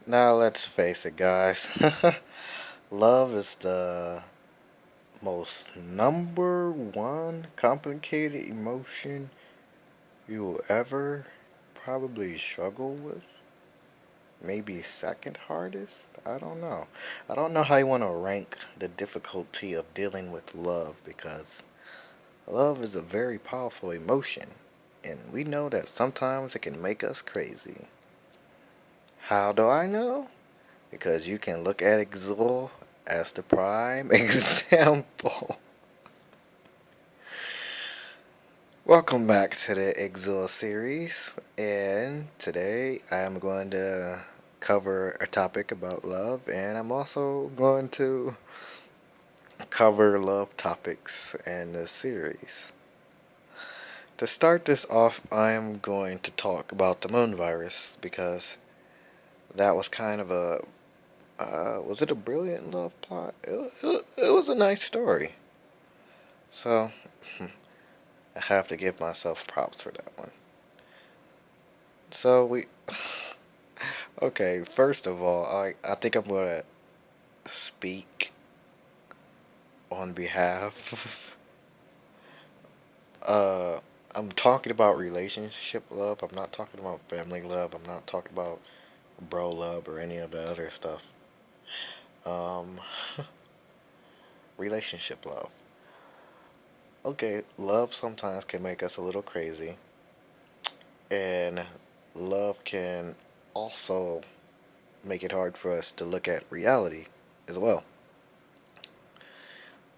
Now let's face it, guys. Love is the most number one complicated emotion you will ever probably struggle with. Maybe second hardest? I don't know. I don't know how you want to rank the difficulty of dealing with love because love is a very powerful emotion. And we know that sometimes it can make us crazy. How do I know? Because you can look at Exul as the prime example. Welcome back to the Exul series, and today I am going to cover a topic about love, and I'm also going to cover love topics in this series. To start this off, I am going to talk about the moon virus because that was kind of a was it a brilliant love plot? It was a nice story. So, I have to give myself props for that one. So, okay, first of all, I think I'm going to speak on behalf. uh, I'm talking about relationship love. I'm not talking about family love. I'm not talking about bro love or any of the other stuff. Um, relationship love. Okay, love sometimes can make us a little crazy, and love can also make it hard for us to look at reality as well.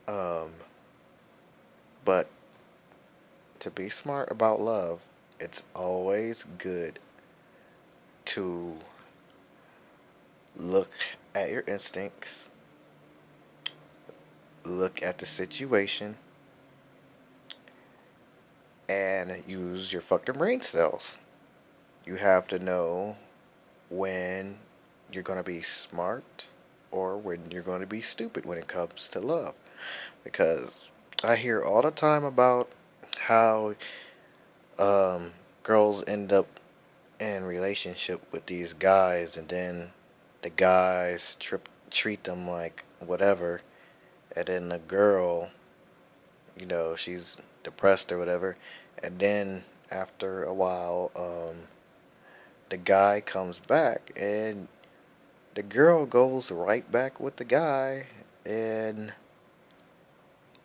Um, but to be smart about love, it's always good to look at your instincts, look at the situation, and use your fucking brain cells. You have to know when you're going to be smart or when you're going to be stupid when it comes to love. Because I hear all the time about how um, girls end up in relationship with these guys and then the guys treat them like whatever, and then the girl, she's depressed or whatever, and then after a while, the guy comes back and the girl goes right back with the guy, and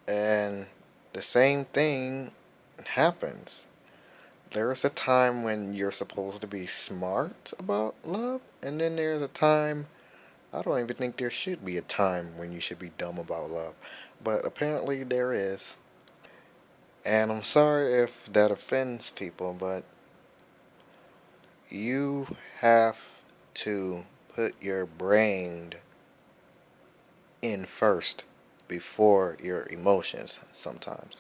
and the same thing happens. There's a time when you're supposed to be smart about love, and then there's a time, I don't even think there should be a time when you should be dumb about love. But apparently there is. And I'm sorry if that offends people, but you have to put your brain in first before your emotions sometimes.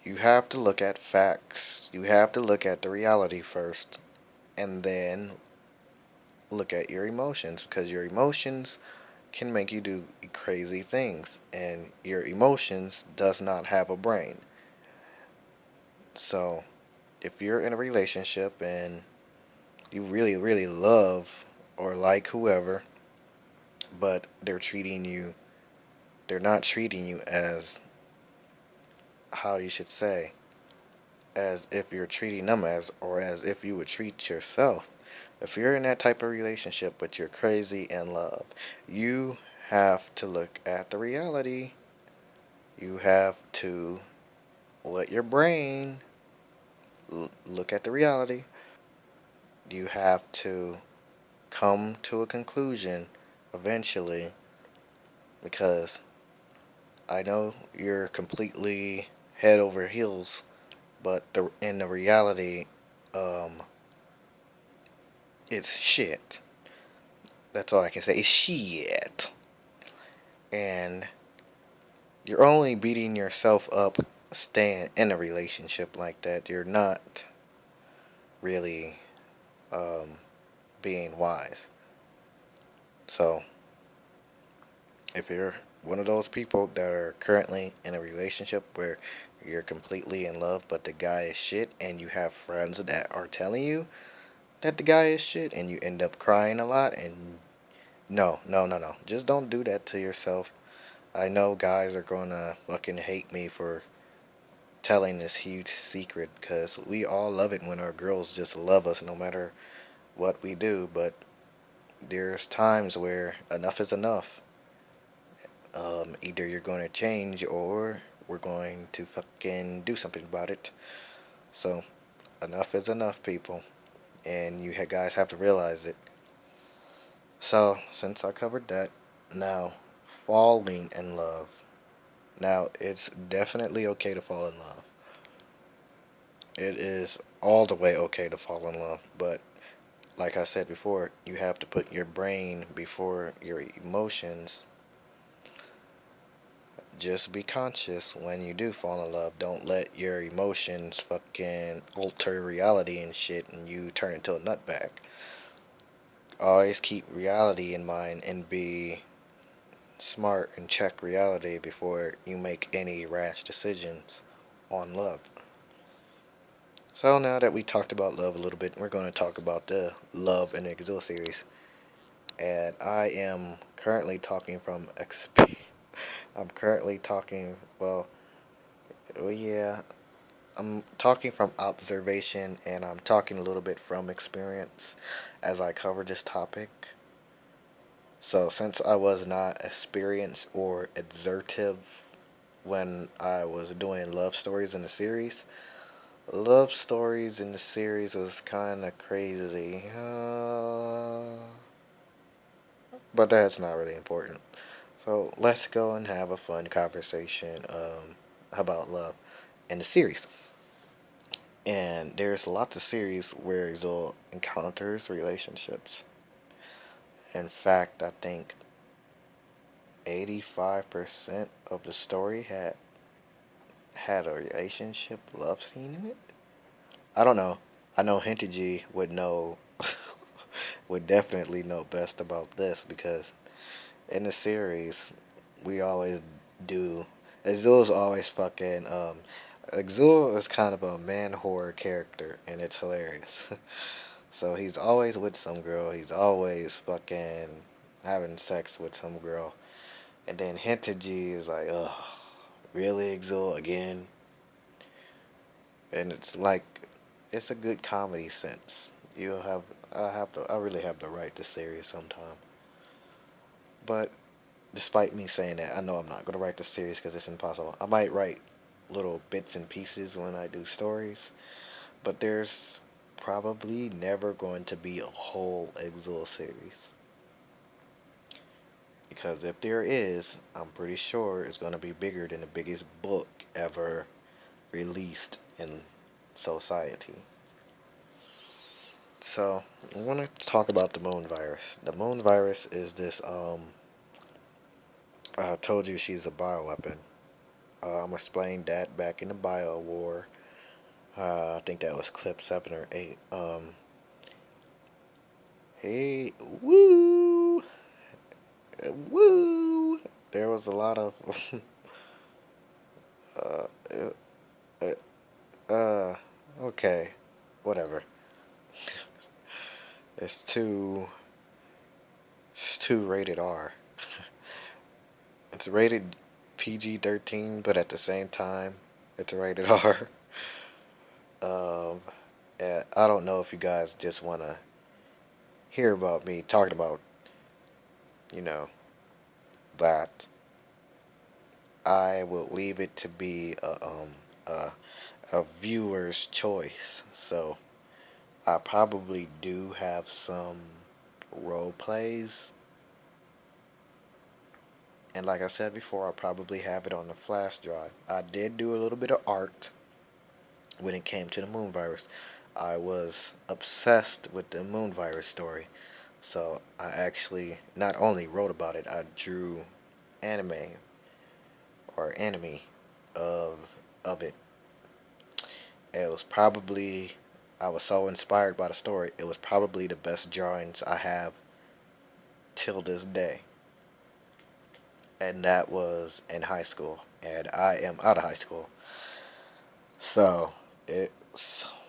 You have to look at facts. You have to look at the reality first and then look at your emotions because your emotions can make you do crazy things and your emotions does not have a brain. So, if you're in a relationship and you really really love or like whoever, but they're not treating you as how you should say, as if you're treating them as or as if you would treat yourself. If you're in that type of relationship but you're crazy in love, you have to look at the reality. You have to let your brain look at the reality. You have to come to a conclusion eventually because I know you're completely head over heels, but in the reality, um, it's shit. That's all I can say. It's shit. And you're only beating yourself up staying in a relationship like that. You're not really um, being wise. So, if you're one of those people that are currently in a relationship where you're completely in love, but the guy is shit, and you have friends that are telling you, that the guy is shit and you end up crying a lot and no, no, no, no. Just don't do that to yourself. I know guys are gonna fucking hate me for telling this huge secret because we all love it when our girls just love us no matter what we do, but there's times where enough is enough. Either you're going to change or we're going to fucking do something about it. So, enough is enough, people. And you guys have to realize it. So, since I covered that, now, falling in love. Now, it's definitely okay to fall in love. It is all the way okay to fall in love, but like I said before, you have to put your brain before your emotions. Just be conscious when you do fall in love. Don't let your emotions fucking alter reality and shit and you turn into a nutbag. Always keep reality in mind and be smart and check reality before you make any rash decisions on love. So now that we talked about love a little bit, we're going to talk about the Love and Exile series. And I am currently talking from I'm currently talking, yeah, I'm talking from observation and I'm talking a little bit from experience as I cover this topic. So, since I was not experienced or exertive when I was doing love stories in the series, love stories in the series was kind of crazy. But that's not really important. So, let's go and have a fun conversation about love in the series. And there's lots of series where Zul encounters relationships. In fact, I think 85% of the story had a relationship love scene in it. I don't know. I know Hintagy would know would definitely know best about this because in the series we always do Azul's always fucking Azul is kind of a man horror character and it's hilarious. So he's always with some girl. He's always fucking having sex with some girl. And then Hintagy is like, ugh, really, Exil, again? And it's like, it's a good comedy sense. I really have to write this series sometime. But despite me saying that, I know I'm not going to write the series because it's impossible. I might write little bits and pieces when I do stories. But there's probably never going to be a whole Exil series. Because if there is, I'm pretty sure it's going to be bigger than the biggest book ever released in society. So, I want to talk about the moon virus. The moon virus is this, I told you she's a bioweapon. I'm explaining that back in the bio war. I think that was clip 7 or 8. Hey, woo! Woo! There was a lot of, uh, uh, uh, okay, whatever. It's too it's too rated R. It's rated PG-13, but at the same time, it's rated R. Um, I don't know if you guys just want to hear about me talking about, you know, that. I will leave it to be a, a viewer's choice. So I probably do have some role plays. And like I said before, I'll probably have it on the flash drive. I did do a little bit of art when it came to the moon virus. I was obsessed with the moon virus story. So I actually not only wrote about it, I drew anime or anime of it. It was probably I was so inspired by the story. It was probably the best drawings I have till this day. And that was in high school. And I am out of high school. So it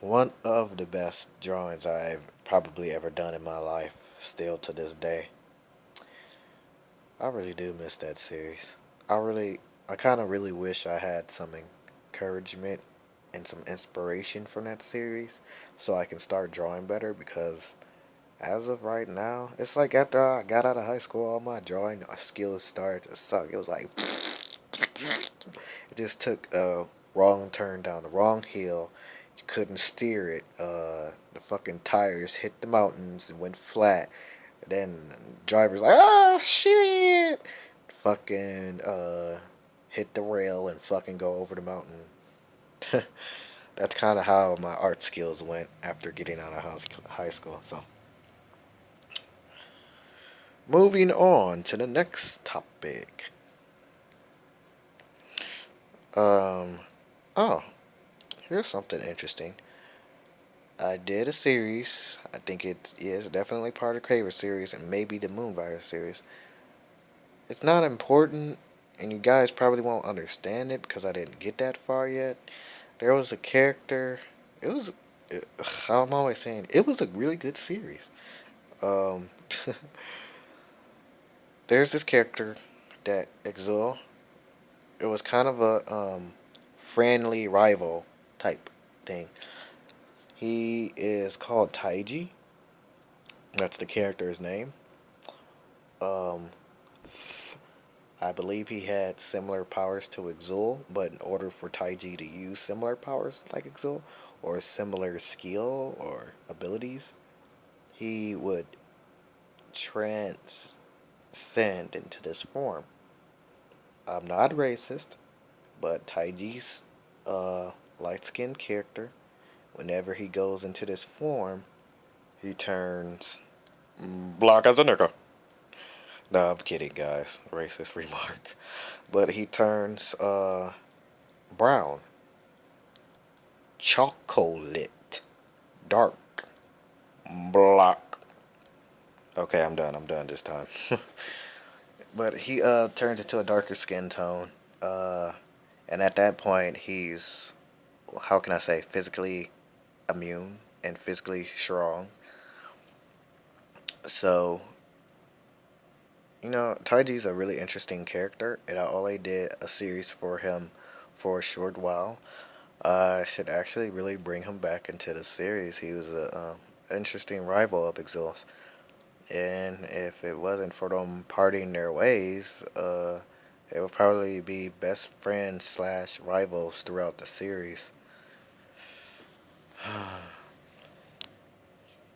One of the best drawings I've probably ever done in my life, still to this day. I really do miss that series. I kind of really wish I had some encouragement and some inspiration from that series so I can start drawing better because as of right now, it's like after I got out of high school, all my drawing skills started to suck. It was like, it just took a wrong turn down the wrong hill. You couldn't steer it. The fucking tires hit the mountains and went flat. Then driver's like, ah, shit! Fucking, hit the rail and fucking go over the mountain. That's kind of how my art skills went after getting out of high school. So, moving on to the next topic. Um, oh, here's something interesting. I did a series. I think it is definitely part of Craver series and maybe the Moonvirus series. It's not important, and you guys probably won't understand it because I didn't get that far yet. There was a character. It was. I'm always saying it was a really good series. Um, there's this character that Exul. It was kind of a friendly rival type thing. He is called Taiji. That's the character's name. Um, I believe he had similar powers to Exul, but in order for Taiji to use similar powers like Exul, or similar skill or abilities, he would transcend into this form. I'm not racist, but Taiji's light skinned character, whenever he goes into this form, he turns black as a nigga. No, I'm kidding, guys. Racist remark. But he turns brown, chocolate, dark, black. Okay, I'm done. I'm done this time. But he turns into a darker skin tone. Uh, and at that point, he's, how can I say, physically immune and physically strong. So, Taiji's a really interesting character, and I only did a series for him for a short while. I should actually really bring him back into the series. He was a interesting rival of Exhaust. And if it wasn't for them parting their ways, they would probably be best friends slash rivals throughout the series.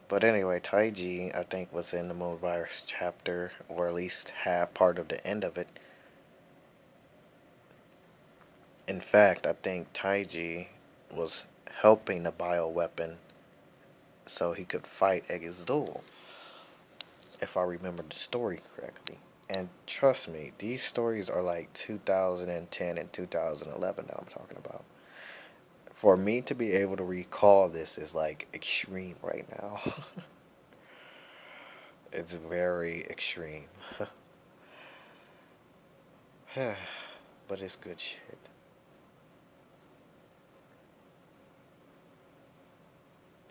But anyway, Taiji, I think, was in the Moon Virus chapter, or at least half part of the end of it. In fact, I think Taiji was helping the bioweapon so he could fight Exul, if I remember the story correctly. And trust me, these stories are like 2010 and 2011 that I'm talking about. For me to be able to recall this is like extreme right now. It's very extreme. But it's good shit.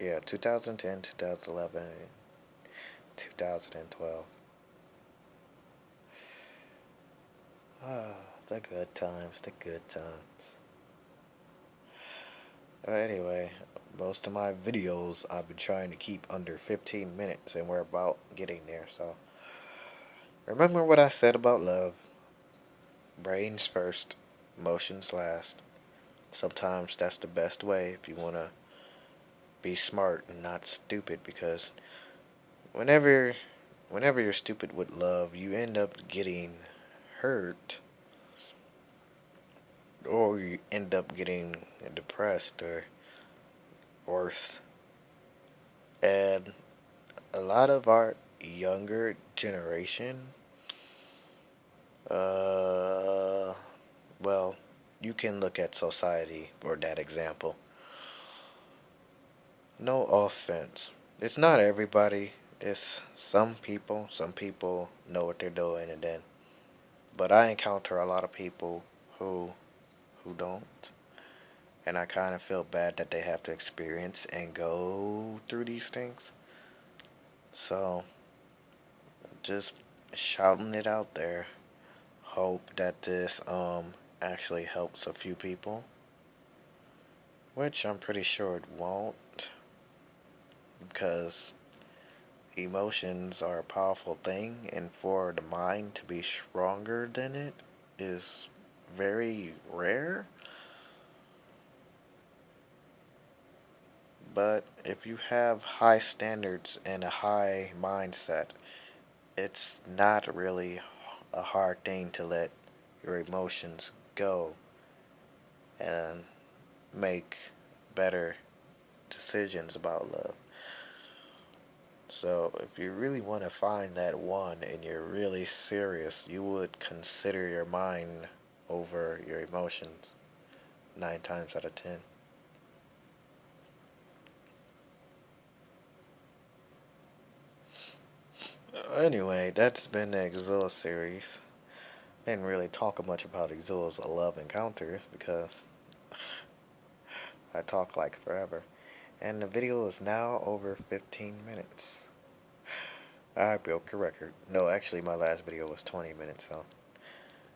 Yeah, 2010, 2011, 2012. Ah, the good times, the good times. Anyway, most of my videos I've been trying to keep under 15 minutes, and we're about getting there, so. Remember what I said about love. Brains first, emotions last. Sometimes that's the best way if you want to be smart and not stupid because whenever whenever you're stupid with love, you end up getting hurt or you end up getting depressed or worse. And a lot of our younger generation, uh, well, you can look at society for that example. No offense. It's not everybody. It's some people. Some people know what they're doing, and then. But I encounter a lot of people who don't. And I kind of feel bad that they have to experience and go through these things. So, just shouting it out there. Hope that this actually helps a few people, which I'm pretty sure it won't, because emotions are a powerful thing, and for the mind to be stronger than it is very rare. But if you have high standards and a high mindset, it's not really a hard thing to let your emotions go and make better decisions about love. So, if you really want to find that one and you're really serious, you would consider your mind over your emotions 9 times out of 10. Anyway, that's been the Exila series. Didn't really talk much about Exila's love encounters because I talk like forever. And the video is now over 15 minutes. I broke a record. No, actually, my last video was 20 minutes, so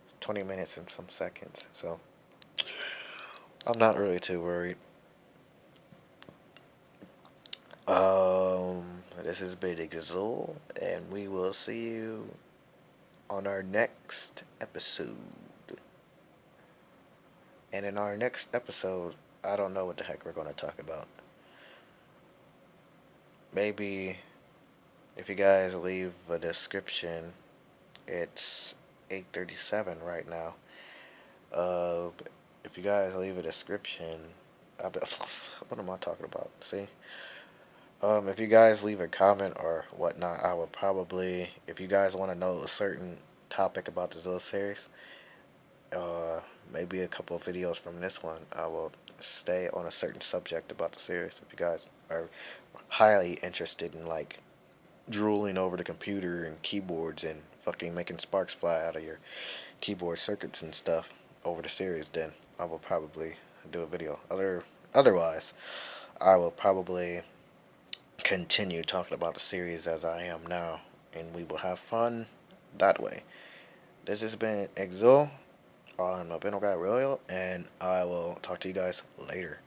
it's 20 minutes and some seconds. So I'm not really too worried. This has been Exul, and we will see you on our next episode. And in our next episode, I don't know what the heck we're going to talk about. Maybe if you guys leave a description, it's 8:37 right now. Uh, if you guys leave a description, I bet, what am I talking about? See, if you guys leave a comment or whatnot, I will probably, if you guys want to know a certain topic about the Zill series, uh, maybe a couple of videos from this one, I will stay on a certain subject about the series. If you guys are highly interested in like drooling over the computer and keyboards and fucking making sparks fly out of your keyboard circuits and stuff over the series, then I will probably do a video. Otherwise, I will probably continue talking about the series as I am now, and we will have fun that way. This has been Exo on Mabino Guy Royal, and I will talk to you guys later.